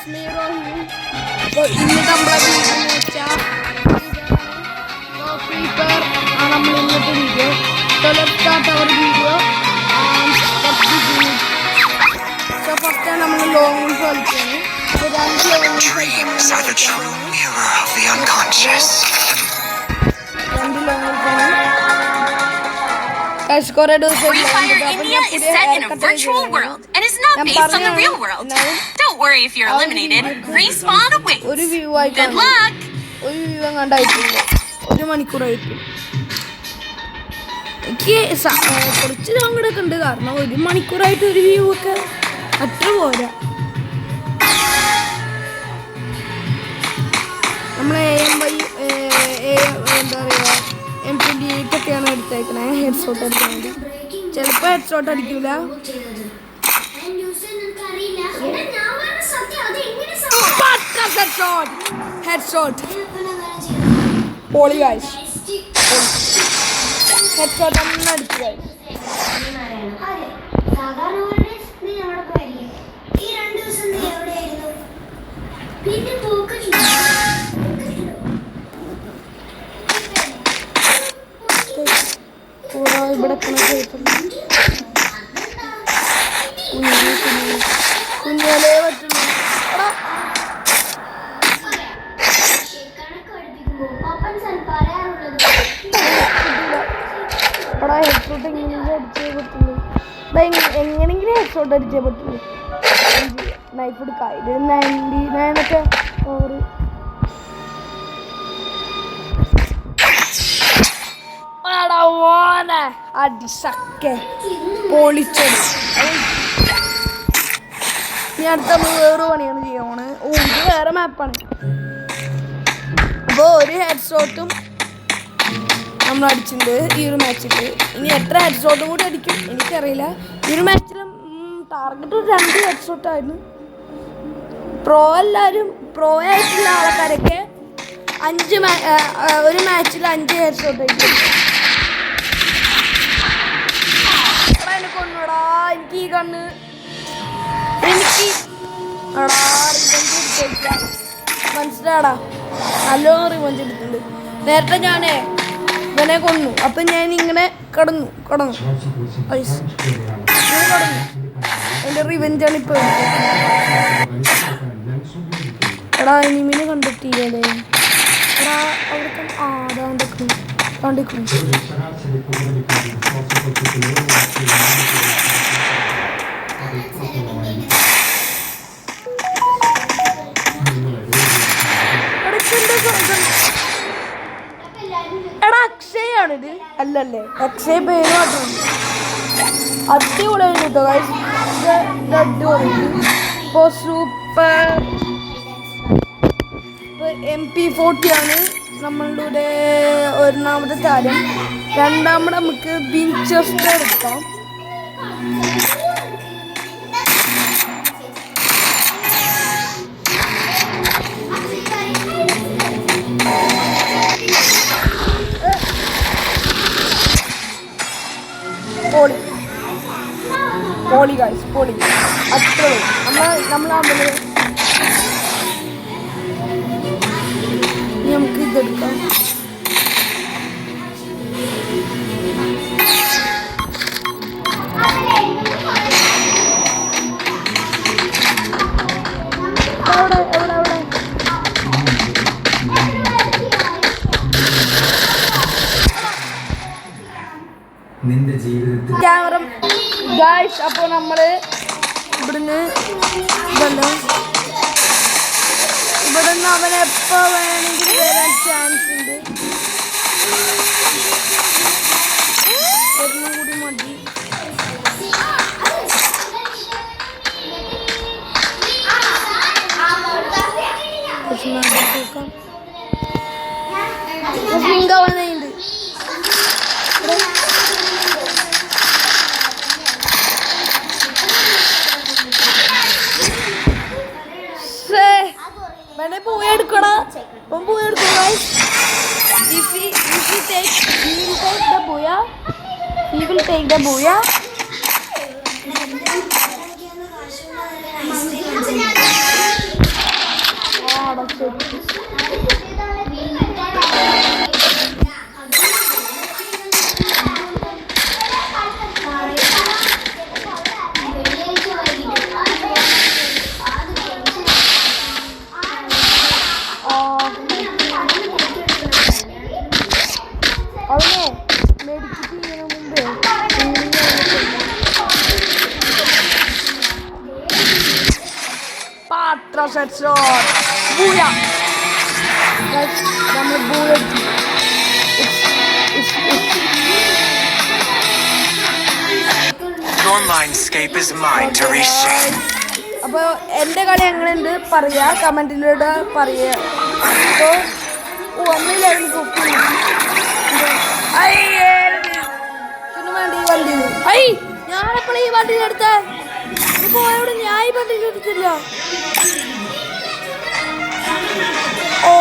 അപ്പോൾ ഇന്ന് നമ്മളെ വീഡിയോ എന്ന് വെച്ചാൽ ഫ്രീ ഫയർ ആണ് നമ്മൾ ഇന്നത്തെ video. So let's start our video and let's begin. So first time നമ്മൾ ലോങ് കളിക്കുകയാണ്. So രണ്ട് long Dreams are the true mirror of the unconscious. Free Fire India is set in a virtual world and is not based on the real world. Don't worry if you're eliminated. Respawn awaits. Good luck! ഒരു view കണ്ടായിട്ടില്ല, ഒരു മണിക്കൂറായിട്ട്. എനിക്ക് കുറച്ച് സങ്കടമൊക്കെ ഉണ്ട്, കാരണം ഒരു മണിക്കൂറായിട്ട് ഒരു view ഒക്കെ അത്ര പോരാ. നമ്മൾ എന്താ പറയുക M28 ഒക്കെയാണ് എടുത്തേക്കണേ ഹെഡ് ഷോട്ട് അടിക്കാൻ വേണ്ടി. ചിലപ്പോൾ ഹെഡ് ഷോട്ട് അടിക്കൂല. ഹെഡ്ഷോട്ട് പോളി ഗൈസ്, ഹെഡ്ഷോട്ട് തന്നെ അടിച്ചു ഗൈസ്. ഇവിടെ കുഞ്ഞാലേ പറ്റുന്നു. ഹെഡ്ഷോട്ട് എങ്ങനെയെങ്കിലും അടിച്ചേ പറ്റുള്ളൂ. എങ്ങനെയെങ്കിലും ഹെഡ്ഷോട്ട് അടിച്ചേ പറ്റുള്ളൂ. നൈഫ് എടുക്കാം. ഇത് 99 ഒക്കെ ഓവർ. അടിസക്കെ പൊളിച്ചത്. ഇനി അടുത്ത നമ്മൾ വേറെ പണിയാണ് ചെയ്യാൻ. ഇത് വേറെ മാപ്പാണ്. അപ്പോൾ ഒരു ഹെഡ് ഷോട്ടും നമ്മൾ അടിച്ചിട്ടുണ്ട് ഈ ഒരു മാച്ചിൽ. ഇനി എത്ര ഹെഡ് ഷോട്ടും കൂടി അടിക്കും എനിക്കറിയില്ല. ഈ ഒരു മാച്ചിലും ടാർഗറ്റ് 2 ഹെഡ് ഷോട്ടായിരുന്നു. പ്രോ ആയിട്ടുള്ള ആൾക്കാരൊക്കെ ഒരു മാച്ചിൽ 5 ഹെഡ് ഷോട്ട് ആയിരിക്കും. കൊന്നോടാ എനിക്ക് ഈ കണ്ണ് എനിക്ക് മനസ്സിലാടാ, നല്ലോണം റിവഞ്ച് എടുത്തിട്ടുണ്ട്. നേരത്തെ ഞാനേ ഇവനെ കൊന്നു, അപ്പം ഞാൻ ഇങ്ങനെ കടന്നു എൻ്റെ റിവഞ്ചാണ് ഇപ്പോൾ. എടാ എനിമിനെ കണ്ടെത്തിയല്ലേ എടാ, അവിടെ കാണ്ടിക്കുന്നു. എടാ അക്ഷയാണിത് അല്ലല്ലേ? അക്ഷയ പേര് മാത്രമുണ്ട്. അടിപൊളിയായിരുന്നു കേട്ടോ. അടിപൊളി. ഇപ്പോൾ സൂപ്പർ MP40 ആണ് നമ്മളുടെ ഒന്നാമത്തെ താരം. രണ്ടാമത് നമുക്ക് വിൻചെസ്റ്റർ എടുക്കാം. പോളി ഗൈസ്, പോളി അത്രേ നമ്മളാകുമ്പോൾ നമുക്ക് ഇതെടുക്കാം. ക്യാമറ ഗൈസ്, അപ്പോൾ നമ്മൾ ഇവിടുന്ന് അവനെപ്പോൾ വേണമെങ്കിലും വരാൻ ചാൻസ് ഉണ്ട്. ഒന്നും കൂടി മതി. വന്നുണ്ട് പോയി എടുക്കടാ. He will take the booyah. treasure sword. Booyah! Guys, നമ്മൾ booyah. Your mindscape is mine to reshape. അപ്പോൾ എൻ്റെ കളി എങ്ങനെയുണ്ട് പറയാ കമൻറ്റിലൂടെ പറയാ. അപ്പോൾ ഒന്നിലായിരുന്നു കുക്കിംഗ് വേണ്ടി ഈ വണ്ടി ഞാനെപ്പോഴും ഈ വണ്ടി എടുത്തേ ഇപ്പൊ എവിടെ ഞാൻ ഈ വണ്ടി എടുത്തില്ല. ഓ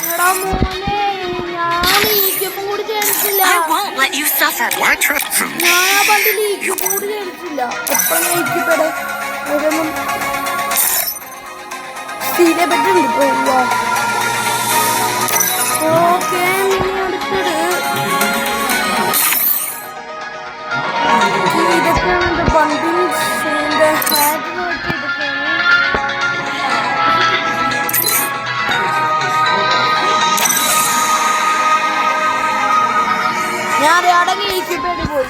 എടാ മോനെ ഞാൻ ഈക്കപ്പം കൂടി ചേർത്തില്ല. I won't let you suffer. Why trust from ഞാൻ ആ വണ്ടിയിൽ ഈക്കപ്പം കൂടി ചേർത്തില്ല. എപ്പോഴും ഈക്കപ്പെടെ അതൊന്നും സ്ഥിരെ പറ്റുന്നുണ്ട് ഇപ്പൊ. ഓക്കെ അടുത്തത് ഇതൊക്കെയാണ് എൻ്റെ ബണ്ടിൽസിൻ്റെ ഹാറ്റ് നോക്കി ഞാൻ അറിയാടെങ്കിൽ ഈക്കിപ്പേടി പോയി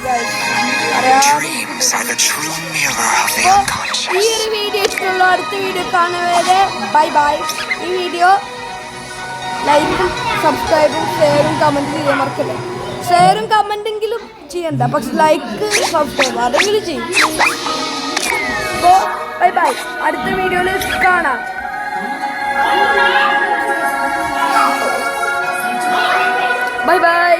dreams are the true mirror of the ഈ unconscious. ഒരു വീഡിയോ ഇഷ്ടമുള്ള അടുത്ത വീഡിയോ കാണുന്നവരെ ബൈ ബൈ. ഈ വീഡിയോ ലൈക്കും സബ്സ്ക്രൈബും ഷെയറും കമൻറ്റ് ചെയ്യാൻ മറക്കല്ലേ. ഷെയറും കമൻറ്റെങ്കിലും ചെയ്യണ്ട, പക്ഷെ ലൈക്ക് സബ്സ്ക്രൈബ് അതെങ്കിലും ചെയ്യും. അപ്പോൾ ബൈ ബൈ, അടുത്ത വീഡിയോയിൽ കാണാം. Bye bye.